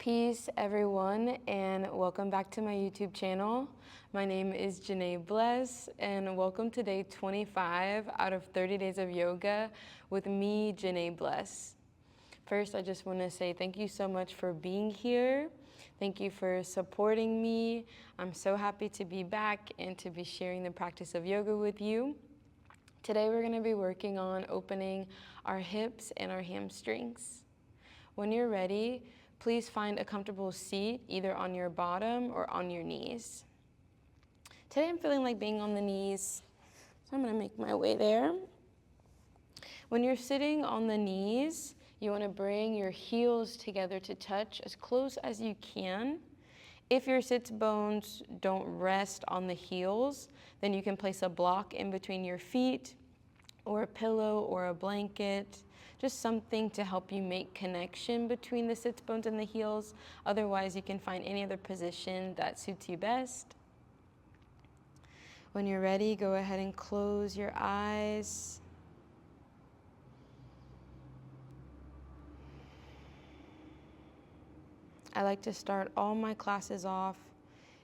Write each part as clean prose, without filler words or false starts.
Peace, everyone, and welcome back to my YouTube channel. My name is Jnae Bless, and welcome to day 25 out of 30 days of yoga with me, Jnae Bless. First, I just want to say thank you so much for being here. Thank you for supporting me. I'm so happy to be back and to be sharing the practice of yoga with you. Today, we're going to be working on opening our hips and our hamstrings. When you're ready, please find a comfortable seat either on your bottom or on your knees. Today I'm feeling like being on the knees, so I'm going to make my way there. When you're sitting on the knees, you want to bring your heels together to touch as close as you can. If your sits bones don't rest on the heels, then you can place a block in between your feet or a pillow or a blanket. Just something to help you make connection between the sits bones and the heels. Otherwise, you can find any other position that suits you best. When you're ready, go ahead and close your eyes. I like to start all my classes off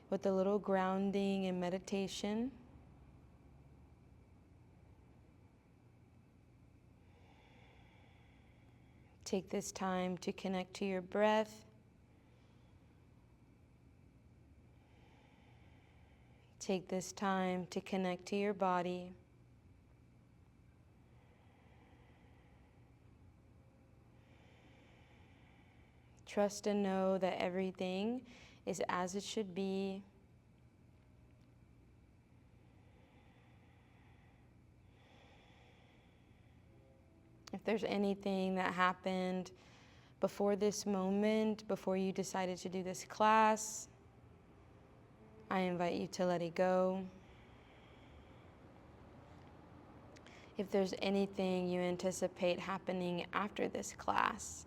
with a little grounding and meditation. Take this time to connect to your breath. Take this time to connect to your body. Trust and know that everything is as it should be. If there's anything that happened before this moment, before you decided to do this class, I invite you to let it go. If there's anything you anticipate happening after this class,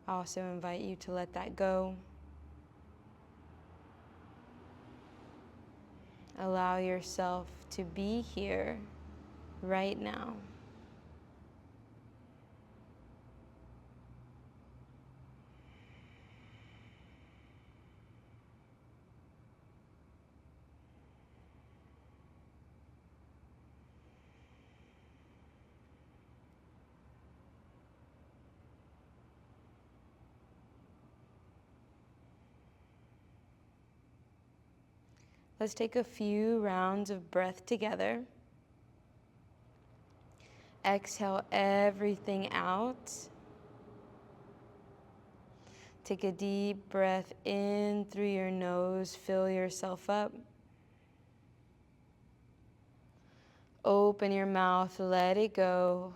I also invite you to let that go. Allow yourself to be here right now. Let's take a few rounds of breath together. Exhale everything out. Take a deep breath in through your nose. Fill yourself up. Open your mouth. Let it go.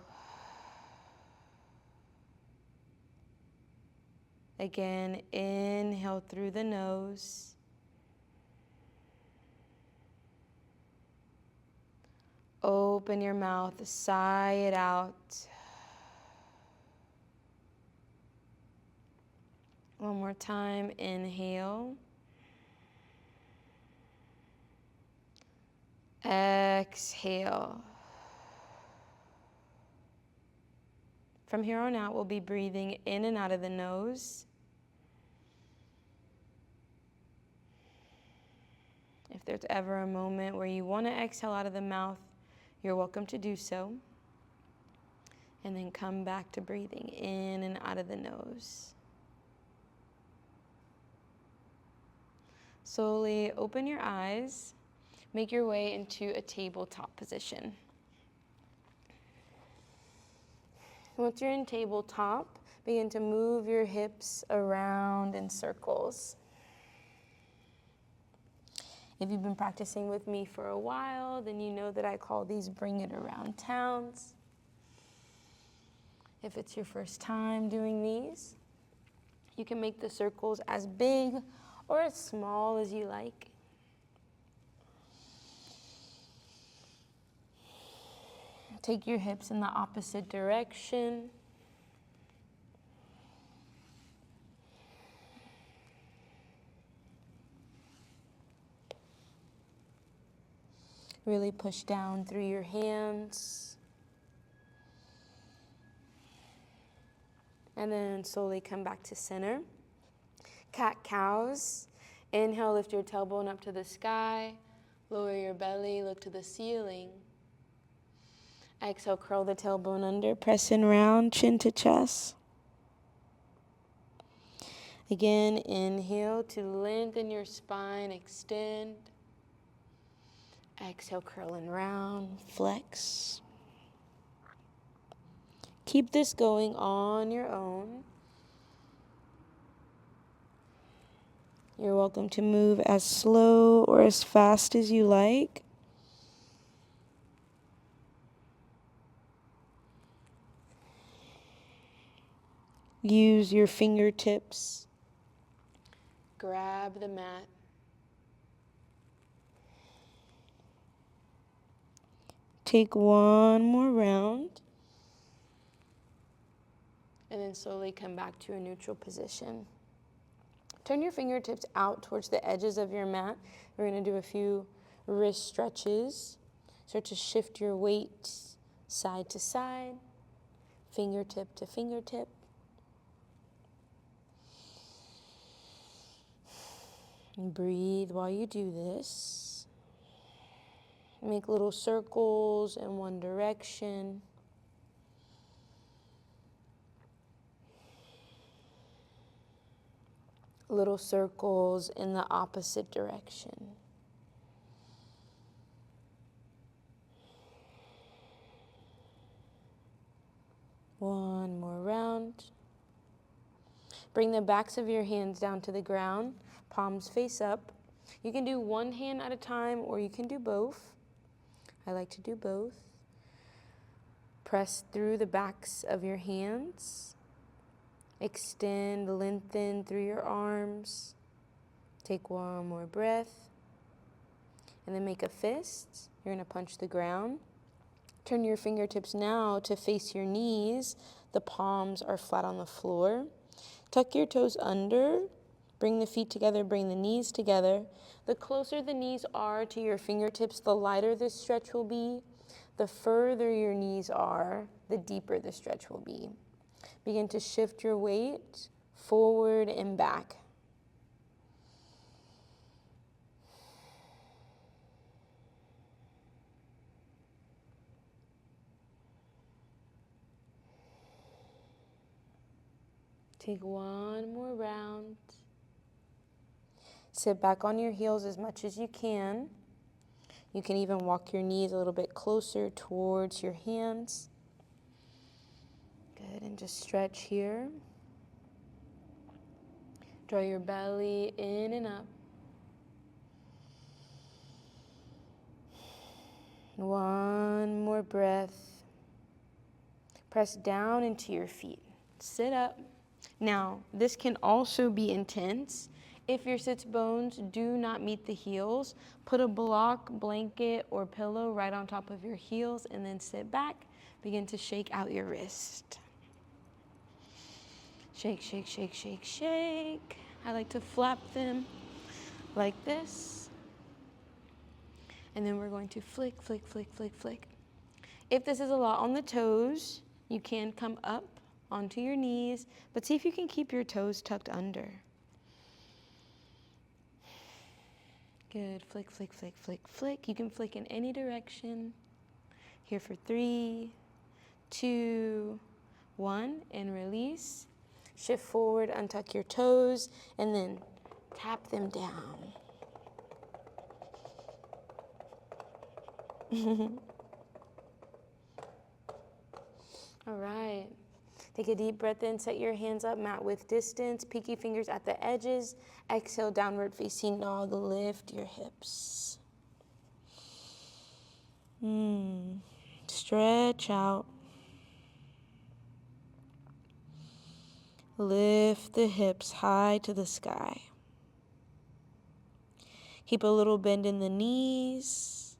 Again, inhale through the nose. Open your mouth, sigh it out. One more time, inhale. Exhale. From here on out, we'll be breathing in and out of the nose. If there's ever a moment where you want to exhale out of the mouth, you're welcome to do so. And then come back to breathing in and out of the nose. Slowly open your eyes. Make your way into a tabletop position. Once you're in tabletop, begin to move your hips around in circles. If you've been practicing with me for a while, then you know that I call these bring it around towns. If it's your first time doing these, you can make the circles as big or as small as you like. Take your hips in the opposite direction. Really push down through your hands. And then slowly come back to center. cat-cows. Inhale, lift your tailbone up to the sky. Lower your belly, look to the ceiling. Exhale, curl the tailbone under, press in round, chin to chest. Again, inhale to lengthen your spine, extend. Exhale, curl and round, flex. Keep this going on your own. You're welcome to move as slow or as fast as you like. Use your fingertips. Grab the mat. Take one more round. And then slowly come back to a neutral position. Turn your fingertips out towards the edges of your mat. We're going to do a few wrist stretches. Start to shift your weight side to side, fingertip to fingertip. And breathe while you do this. Make little circles in one direction. Little circles in the opposite direction. One more round. Bring the backs of your hands down to the ground, palms face up. You can do one hand at a time or you can do both. I like to do both. Press through the backs of your hands. Extend, lengthen through your arms. Take one more breath. And then make a fist. You're going to punch the ground. Turn your fingertips now to face your knees. The palms are flat on the floor. Tuck your toes under. Bring the feet together, bring the knees together. The closer the knees are to your fingertips, the lighter this stretch will be. The further your knees are, the deeper the stretch will be. Begin to shift your weight forward and back. Take one more round. Sit back on your heels as much as you can. You can even walk your knees a little bit closer towards your hands. Good, and just stretch here. Draw your belly in and up. One more breath. Press down into your feet. Sit up. Now, this can also be intense. If your sits bones do not meet the heels, put a block, blanket, or pillow right on top of your heels and then sit back. Begin to shake out your wrist. Shake, shake, shake, shake, shake. I like to flap them like this. And then we're going to flick, flick, flick, flick, flick. If this is a lot on the toes, you can come up onto your knees, but see if you can keep your toes tucked under. Good, flick, flick, flick, flick, flick. You can flick in any direction. Here for 3, 2, 1, and release. Shift forward, untuck your toes, and then tap them down. All right. Take a deep breath in, set your hands up, mat width distance, pinky fingers at the edges. Exhale, downward facing dog, lift your hips. Stretch out. Lift the hips high to the sky. Keep a little bend in the knees.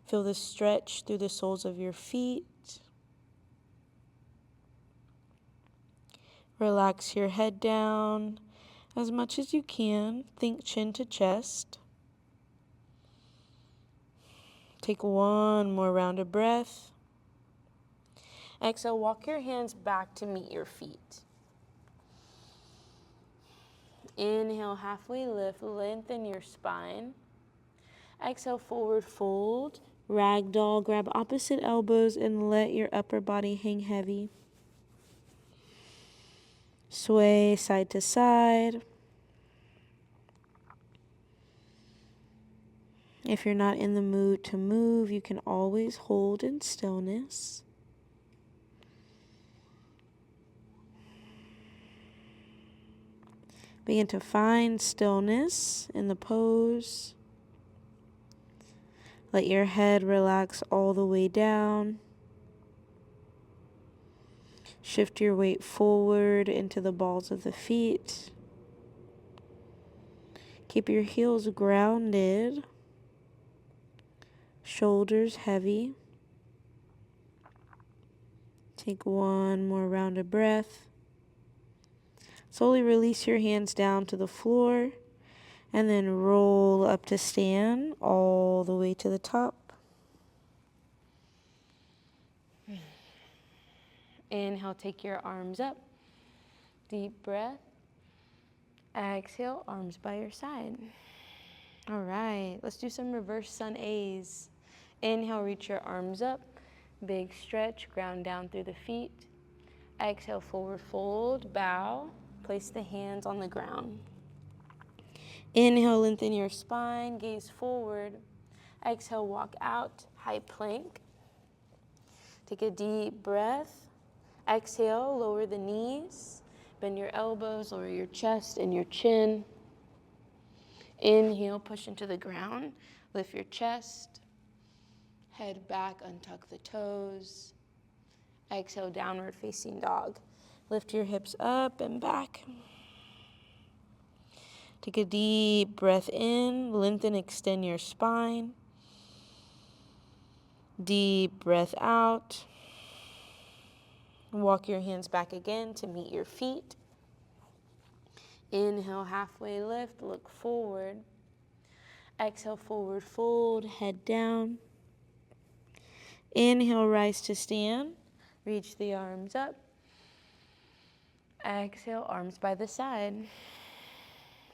Feel the stretch through the soles of your feet. Relax your head down as much as you can. Think chin to chest. Take one more round of breath. Exhale, walk your hands back to meet your feet. Inhale, halfway lift, lengthen your spine. Exhale, forward fold. Ragdoll, grab opposite elbows and let your upper body hang heavy. Sway side to side. If you're not in the mood to move, you can always hold in stillness. Begin to find stillness in the pose. Let your head relax all the way down. Shift your weight forward into the balls of the feet. Keep your heels grounded. Shoulders heavy. Take one more round of breath. Slowly release your hands down to the floor and then roll up to stand all the way to the top. Inhale, take your arms up. Deep breath. Exhale, arms by your side. All right, let's do some reverse sun A's. Inhale, reach your arms up. Big stretch, ground down through the feet. Exhale, forward fold, bow. Place the hands on the ground. Inhale, lengthen your spine, gaze forward. Exhale, walk out, high plank. Take a deep breath. Exhale, lower the knees. Bend your elbows, lower your chest and your chin. Inhale, push into the ground. Lift your chest. Head back, untuck the toes. Exhale, downward facing dog. Lift your hips up and back. Take a deep breath in, lengthen, extend your spine. Deep breath out. Walk your hands back again to meet your feet. Inhale, halfway lift, look forward. Exhale, forward fold, head down. Inhale, rise to stand. Reach the arms up. Exhale, arms by the side.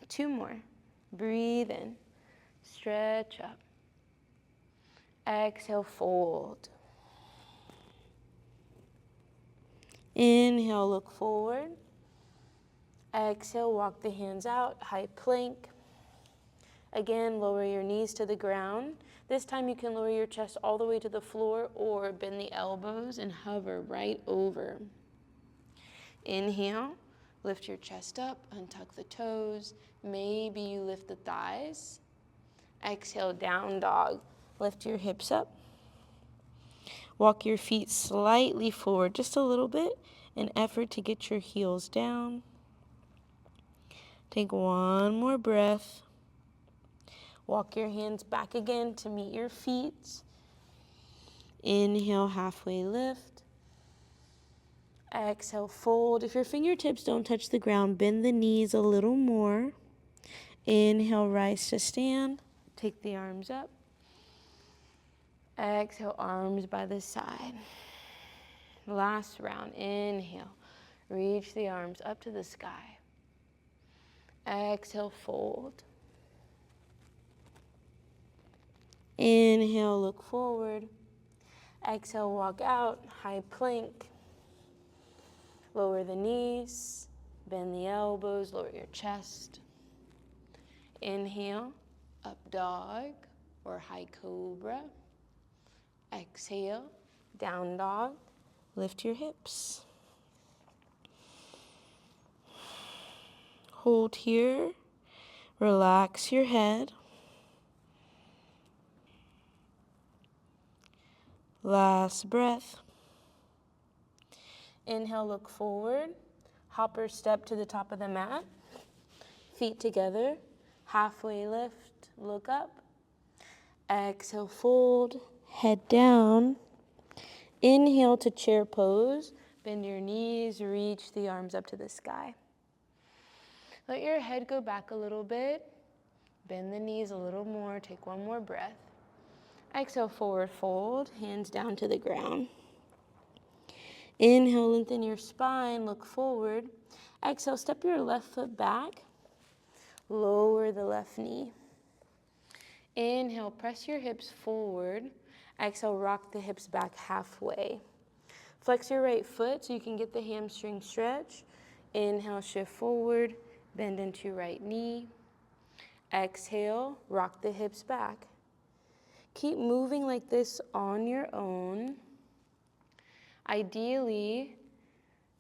2 more. Breathe in. Stretch up. Exhale, fold. Inhale, look forward. Exhale, walk the hands out, high plank. Again, lower your knees to the ground. This time you can lower your chest all the way to the floor or bend the elbows and hover right over. Inhale, lift your chest up, untuck the toes. Maybe you lift the thighs. Exhale, down dog. Lift your hips up. Walk your feet slightly forward, just a little bit, in effort to get your heels down. Take one more breath. Walk your hands back again to meet your feet. Inhale, halfway lift. Exhale, fold. If your fingertips don't touch the ground, bend the knees a little more. Inhale, rise to stand. Take the arms up. Exhale, arms by the side. Last round. Inhale, reach the arms up to the sky. Exhale, fold. Inhale, look forward. Exhale, walk out, high plank. Lower the knees, bend the elbows, lower your chest. Inhale, up dog or high cobra. Exhale, down dog. Lift your hips. Hold here. Relax your head. Last breath. Inhale, look forward. Hopper step to the top of the mat. Feet together. Halfway lift, look up. Exhale, fold, head down. Inhale to chair pose. Bend your knees, reach the arms up to the sky. Let your head go back a little bit. Bend the knees a little more. Take one more breath. Exhale, forward fold, hands down to the ground. Inhale, lengthen your spine, look forward. Exhale, step your left foot back. Lower the left knee. Inhale, press your hips forward. Exhale, rock the hips back halfway. Flex your right foot so you can get the hamstring stretch. Inhale, shift forward, bend into your right knee. Exhale, rock the hips back. Keep moving like this on your own. Ideally,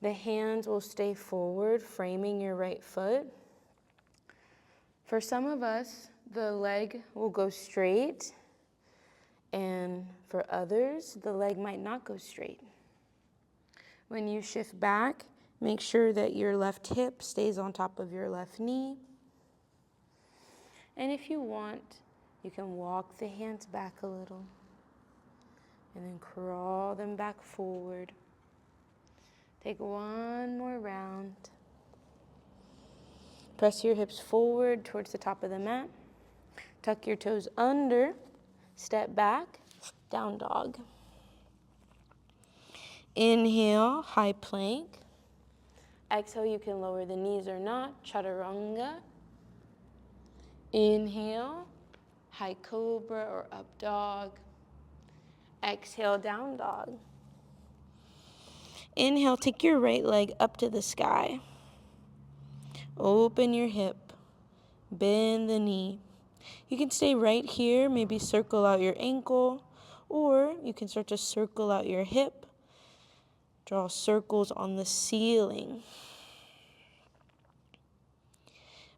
the hands will stay forward, framing your right foot. For some of us, the leg will go straight, and for others, the leg might not go straight. When you shift back, make sure that your left hip stays on top of your left knee. And if you want, you can walk the hands back a little and then crawl them back forward. Take one more round. Press your hips forward towards the top of the mat. Tuck your toes under, step back, down dog. Inhale, high plank. Exhale, you can lower the knees or not, chaturanga. Inhale, high cobra or up dog. Exhale, down dog. Inhale, take your right leg up to the sky. Open your hip, bend the knee. You can stay right here, maybe circle out your ankle, or you can start to circle out your hip. Draw circles on the ceiling.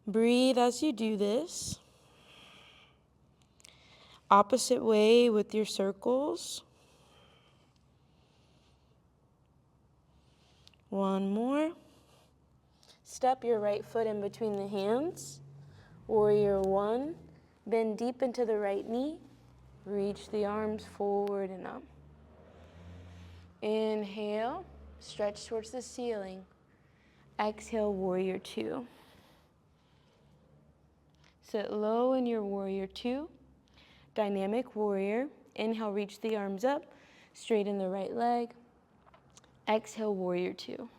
Breathe as you do this. Opposite way with your circles. One more. Step your right foot in between the hands. Warrior one. Bend deep into the right knee. Reach the arms forward and up. Inhale, stretch towards the ceiling. Exhale, warrior two. Sit low in your warrior two. Dynamic warrior. Inhale, reach the arms up. Straighten the right leg. Exhale, warrior two.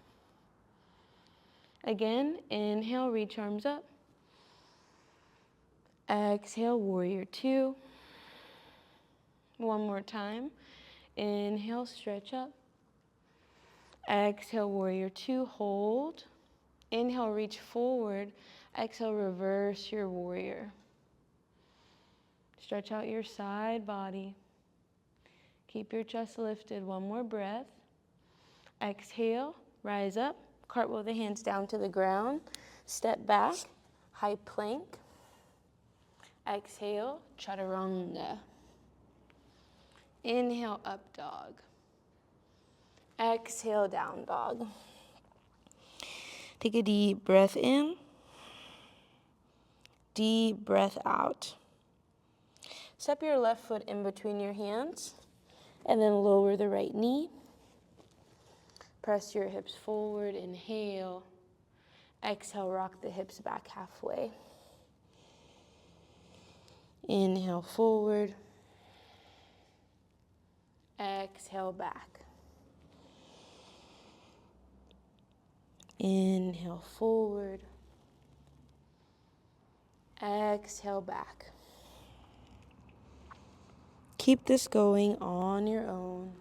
Again, inhale, reach arms up. Exhale, warrior two. One more time. Inhale, stretch up. Exhale, warrior two, hold. Inhale, reach forward. Exhale, reverse your warrior. Stretch out your side body. Keep your chest lifted. One more breath. Exhale, rise up. Cartwheel the hands down to the ground. Step back, high plank. Exhale, chaturanga. Inhale, up dog. Exhale, down dog. Take a deep breath in. Deep breath out. Step your left foot in between your hands and then lower the right knee. Press your hips forward, inhale. Exhale, rock the hips back halfway. Inhale forward. Exhale back. Inhale forward. Exhale back. Keep this going on your own.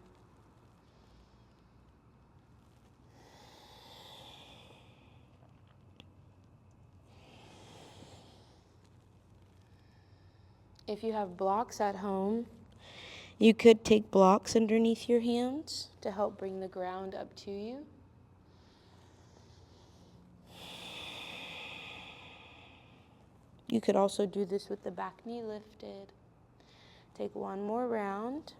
If you have blocks at home, you could take blocks underneath your hands to help bring the ground up to you. You could also do this with the back knee lifted. Take one more round.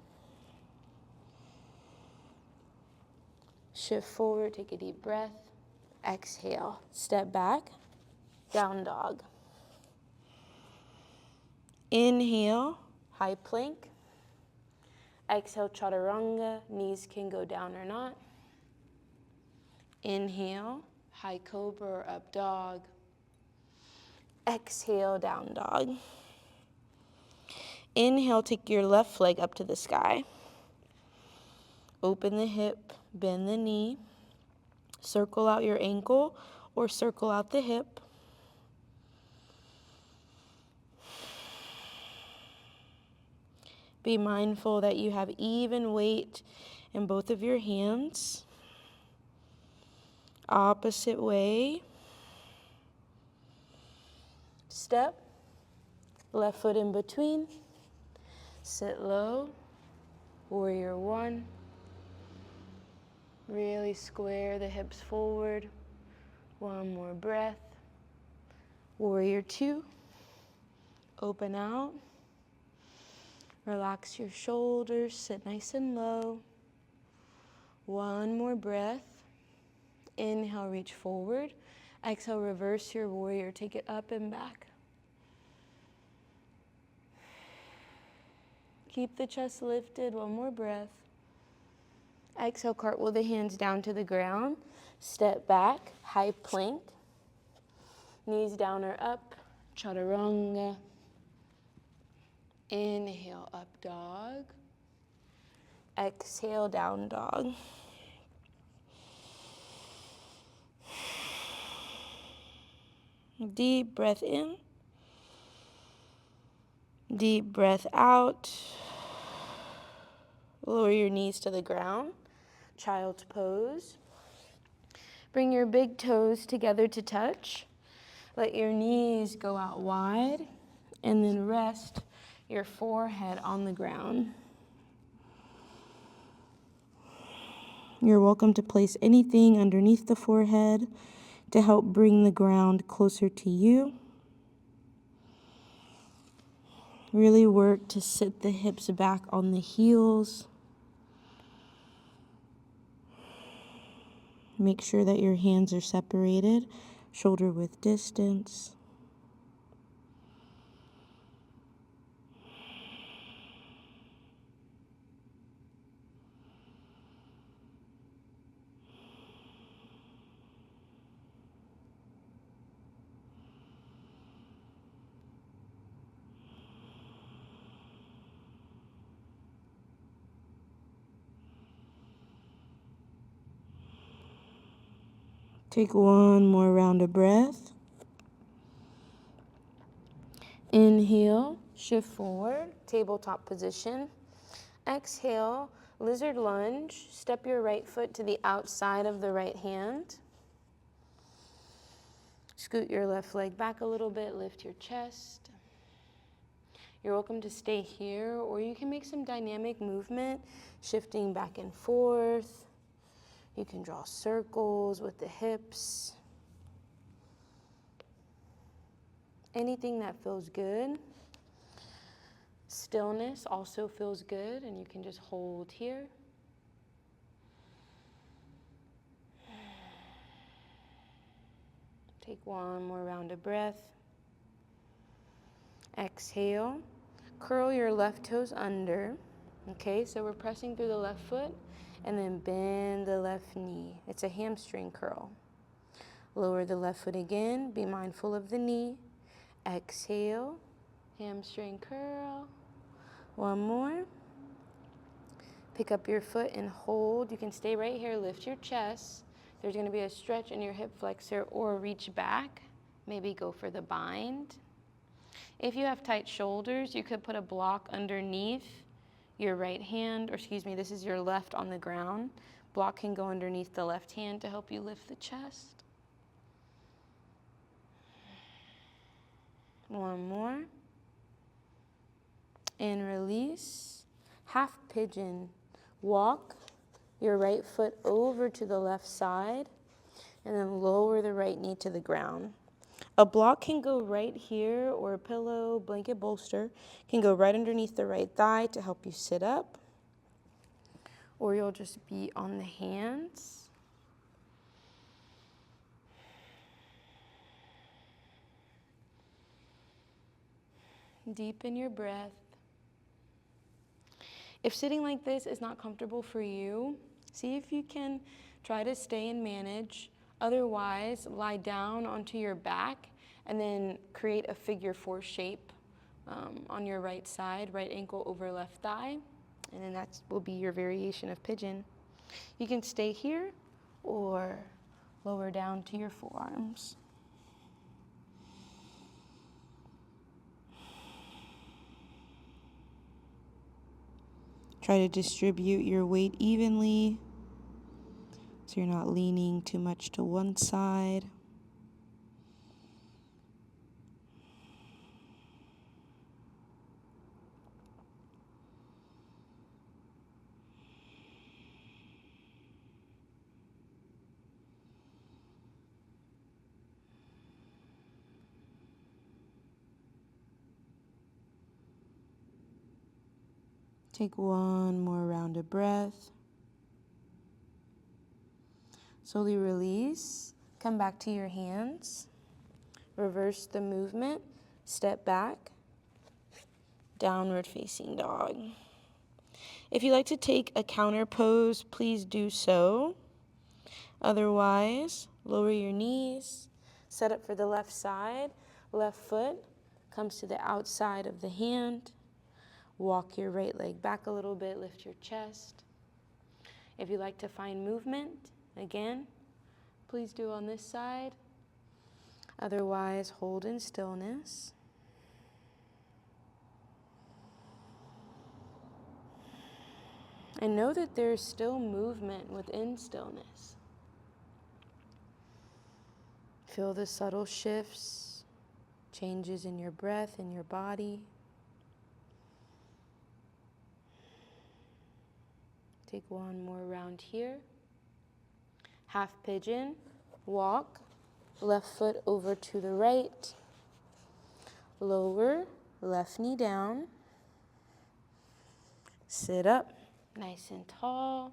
Shift forward, take a deep breath. Exhale, step back, down dog. Inhale, high plank. Exhale, chaturanga. Knees can go down or not. Inhale, high cobra or up dog. Exhale, down dog. Inhale, take your left leg up to the sky. Open the hip, bend the knee. Circle out your ankle or circle out the hip. Be mindful that you have even weight in both of your hands. Opposite way. Step. Left foot in between. Sit low. Warrior one. Really square the hips forward. One more breath. Warrior two. Open out. Relax your shoulders. Sit nice and low. One more breath. Inhale, reach forward. Exhale, reverse your warrior. Take it up and back. Keep the chest lifted. One more breath. Exhale, cartwheel the hands down to the ground. Step back, high plank. Knees down or up. Chaturanga. Inhale, up dog. Exhale, down dog. Deep breath in. Deep breath out. Lower your knees to the ground. Child's pose. Bring your big toes together to touch. Let your knees go out wide. And then rest your forehead on the ground. You're welcome to place anything underneath the forehead to help bring the ground closer to you. Really work to sit the hips back on the heels. Make sure that your hands are separated, shoulder width distance. Take one more round of breath. Inhale, shift forward, tabletop position. Exhale, lizard lunge. Step your right foot to the outside of the right hand. Scoot your left leg back a little bit, lift your chest. You're welcome to stay here, or you can make some dynamic movement, shifting back and forth. You can draw circles with the hips. Anything that feels good. Stillness also feels good, and you can just hold here. Take one more round of breath. Exhale. Curl your left toes under. Okay, so we're pressing through the left foot. And then bend the left knee. It's a hamstring curl. Lower the left foot again. Be mindful of the knee. Exhale. Hamstring curl. One more. Pick up your foot and hold. You can stay right here. Lift your chest. There's going to be a stretch in your hip flexor or reach back. Maybe go for the bind. If you have tight shoulders, you could put a block underneath your right hand, or excuse me, this is your left on the ground. Block can go underneath the left hand to help you lift the chest. One more. And release. Half pigeon. Walk your right foot over to the left side, and then lower the right knee to the ground. A block can go right here, or a pillow, blanket, bolster can go right underneath the right thigh to help you sit up. Or you'll just be on the hands. Deepen your breath. If sitting like this is not comfortable for you, see if you can try to stay and manage. Otherwise, lie down onto your back and then create a figure 4 shape on your right side, right ankle over left thigh. And then that will be your variation of pigeon. You can stay here or lower down to your forearms. Try to distribute your weight evenly so you're not leaning too much to one side. Take one more round of breath. Slowly release. Come back to your hands. Reverse the movement. Step back. Downward facing dog. If you'd like to take a counter pose, please do so. Otherwise, lower your knees. Set up for the left side. Left foot comes to the outside of the hand. Walk your right leg back a little bit. Lift your chest. If you'd like to find movement, again, please do on this side. Otherwise, hold in stillness. And know that there's still movement within stillness. Feel the subtle shifts, changes in your breath, in your body. Take one more round here. Half pigeon, walk, left foot over to the right. Lower, left knee down. Sit up, nice and tall.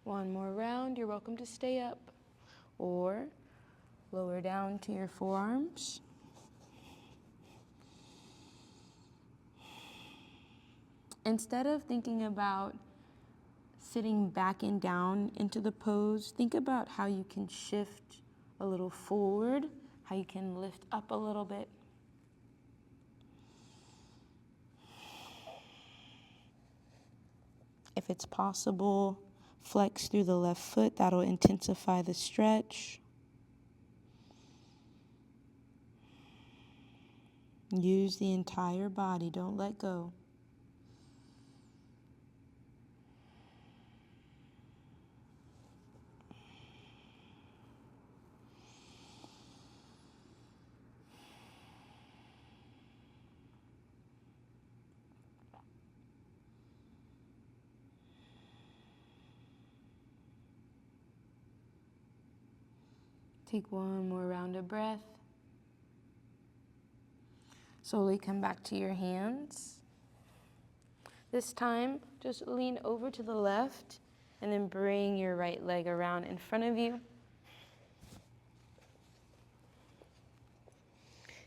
One more round, you're welcome to stay up or lower down to your forearms. Instead of thinking about sitting back and down into the pose, think about how you can shift a little forward, how you can lift up a little bit. If it's possible, flex through the left foot. That'll intensify the stretch. Use the entire body. Don't let go. Take one more round of breath. Slowly come back to your hands. This time, just lean over to the left and then bring your right leg around in front of you.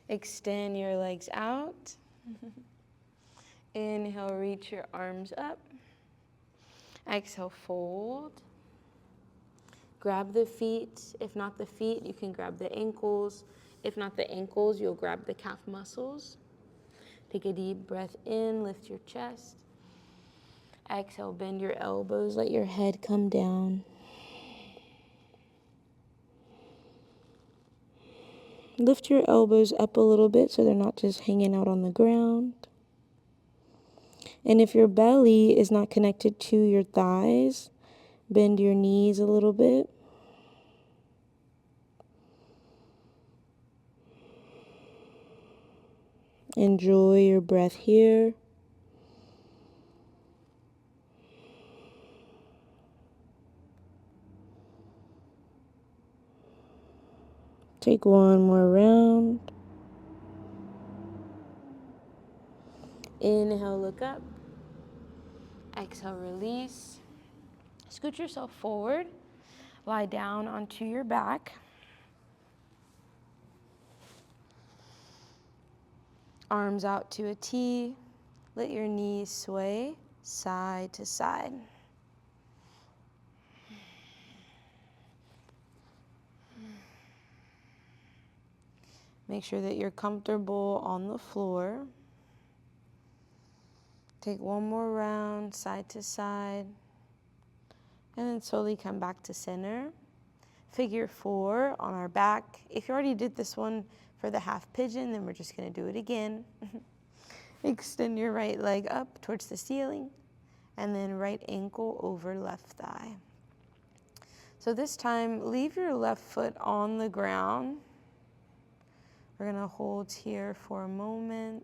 Extend your legs out. Inhale, reach your arms up. Exhale, fold. Grab the feet. If not the feet, you can grab the ankles. If not the ankles, you'll grab the calf muscles. Take a deep breath in, lift your chest. Exhale, bend your elbows, let your head come down. Lift your elbows up a little bit so they're not just hanging out on the ground. And if your belly is not connected to your thighs, bend your knees a little bit. Enjoy your breath here. Take one more round. Inhale, look up. Exhale, release. Scoot yourself forward. Lie down onto your back. Arms out to a T. Let your knees sway side to side. Make sure that you're comfortable on the floor. Take one more round, side to side. And then slowly come back to center. Figure 4 on our back. If you already did this one for the half pigeon, then we're just going to do it again. Extend your right leg up towards the ceiling, and then right ankle over left thigh. So this time, leave your left foot on the ground. We're going to hold here for a moment.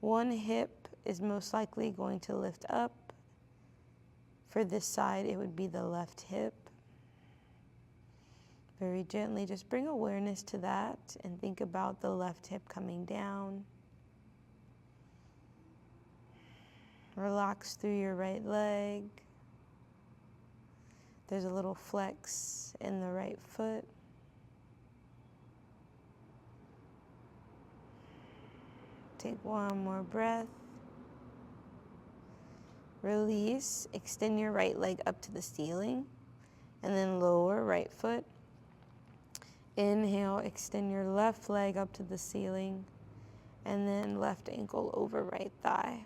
One hip is most likely going to lift up. For this side, it would be the left hip. Very gently, just bring awareness to that and think about the left hip coming down. Relax through your right leg. There's a little flex in the right foot. Take one more breath. Release, extend your right leg up to the ceiling, and then lower right foot. Inhale, extend your left leg up to the ceiling, and then left ankle over right thigh.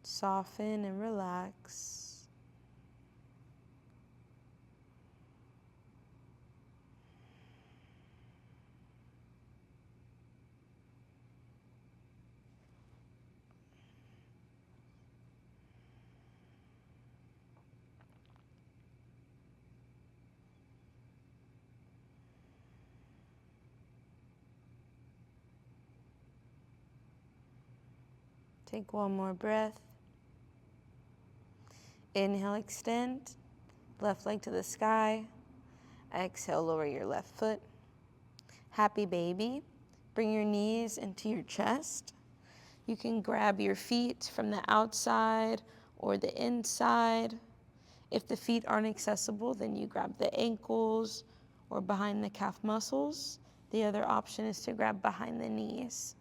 Soften and relax. Take one more breath. Inhale, extend. Left leg to the sky. Exhale, lower your left foot. Happy baby. Bring your knees into your chest. You can grab your feet from the outside or the inside. If the feet aren't accessible, then you grab the ankles or behind the calf muscles. The other option is to grab behind the knees.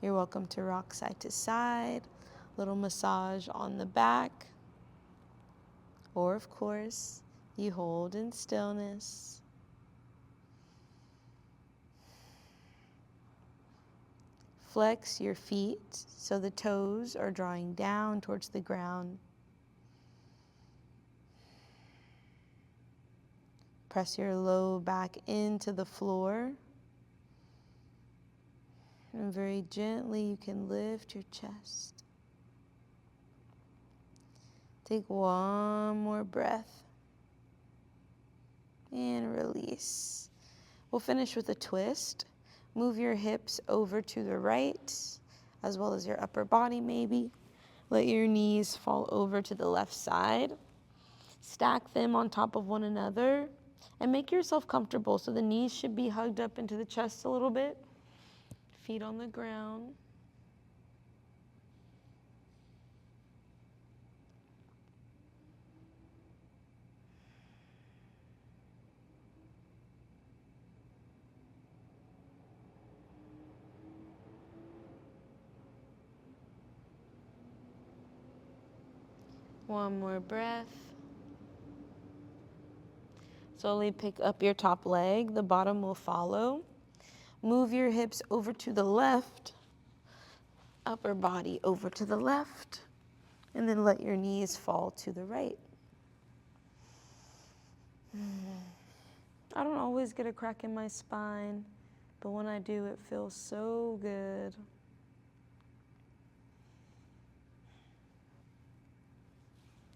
You're welcome to rock side to side, little massage on the back, or of course, you hold in stillness. Flex your feet so the toes are drawing down towards the ground. Press your low back into the floor. And very gently, you can lift your chest. Take one more breath. And release. We'll finish with a twist. Move your hips over to the right, as well as your upper body maybe. Let your knees fall over to the left side. Stack them on top of one another. And make yourself comfortable. So the knees should be hugged up into the chest a little bit. Feet on the ground. One more breath. Slowly pick up your top leg. The bottom will follow. Move your hips over to the left. Upper body over to the left. And then let your knees fall to the right. I don't always get a crack in my spine, but when I do, it feels so good.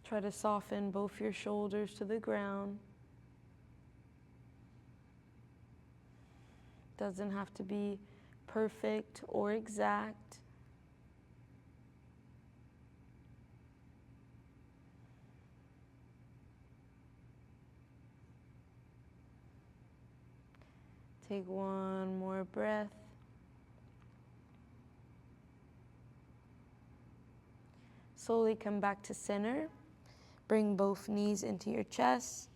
Try to soften both your shoulders to the ground. Doesn't have to be perfect or exact. Take one more breath. Slowly come back to center. Bring both knees into your chest.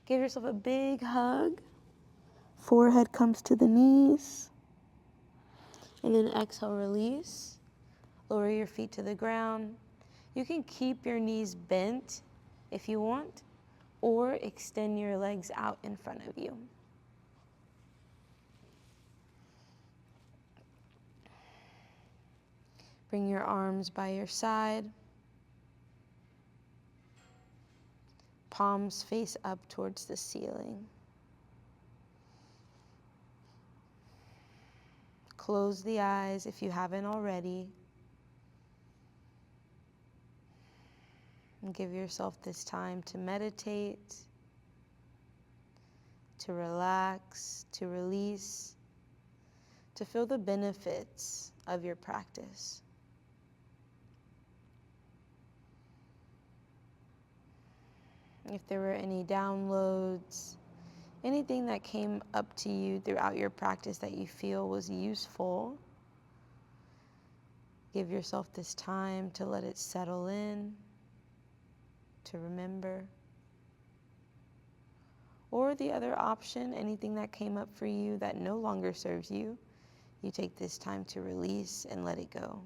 Give yourself a big hug. Forehead comes to the knees. And then exhale, release. Lower your feet to the ground. You can keep your knees bent if you want, or extend your legs out in front of you. Bring your arms by your side. Palms face up towards the ceiling. Close the eyes if you haven't already. And give yourself this time to meditate, to relax, to release, to feel the benefits of your practice. If there were any downloads, anything that came up to you throughout your practice that you feel was useful, give yourself this time to let it settle in, to remember. Or the other option, anything that came up for you that no longer serves you, you take this time to release and let it go.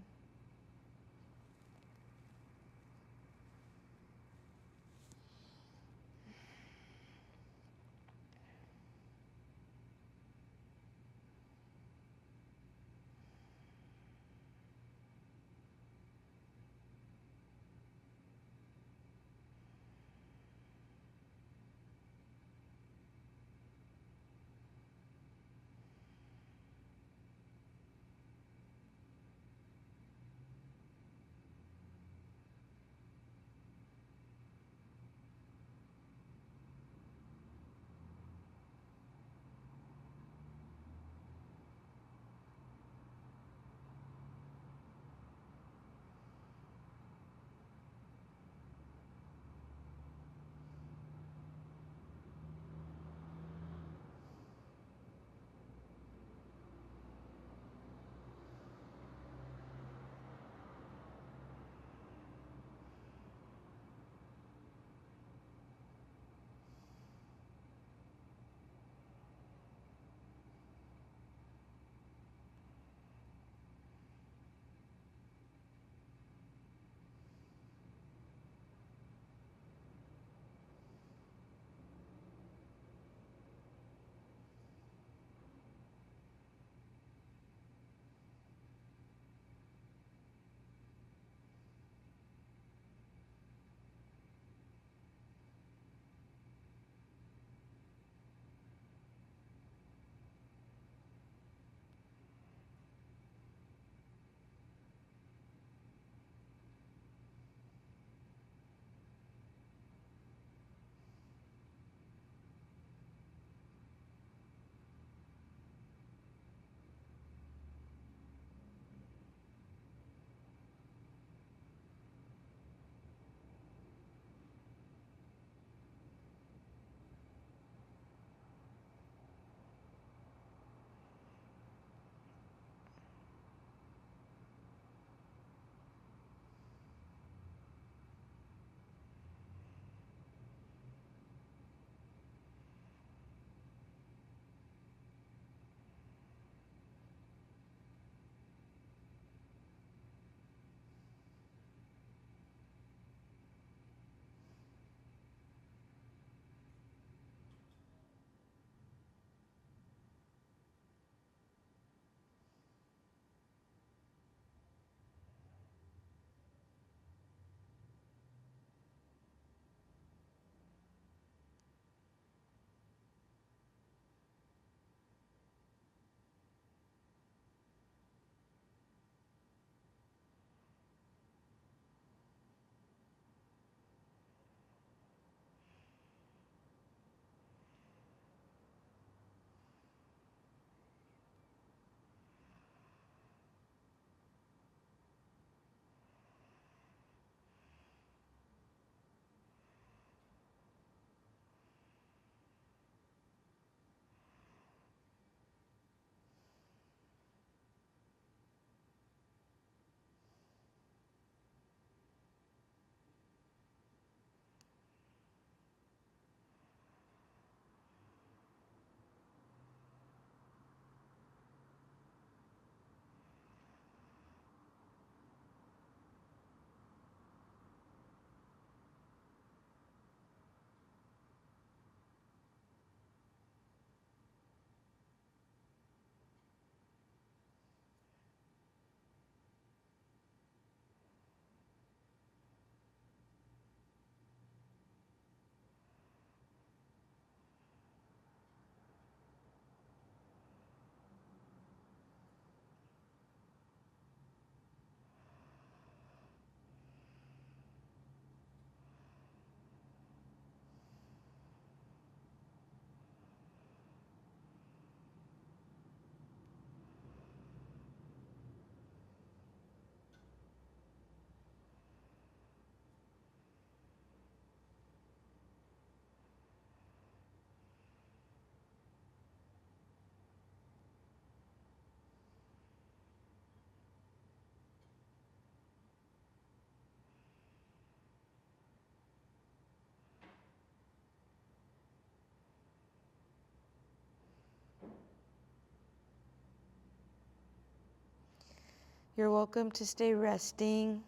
You're welcome to stay resting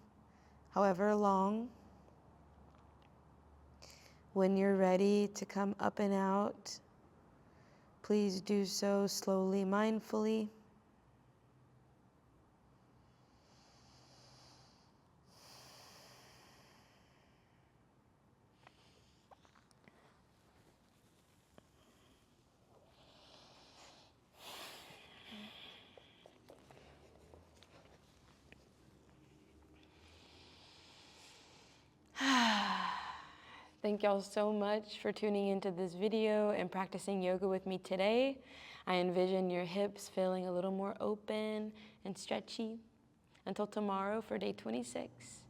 however long. When you're ready to come up and out, please do so slowly, mindfully. Thank y'all so much for tuning into this video and practicing yoga with me today. I envision your hips feeling a little more open and stretchy. Until tomorrow for day 26.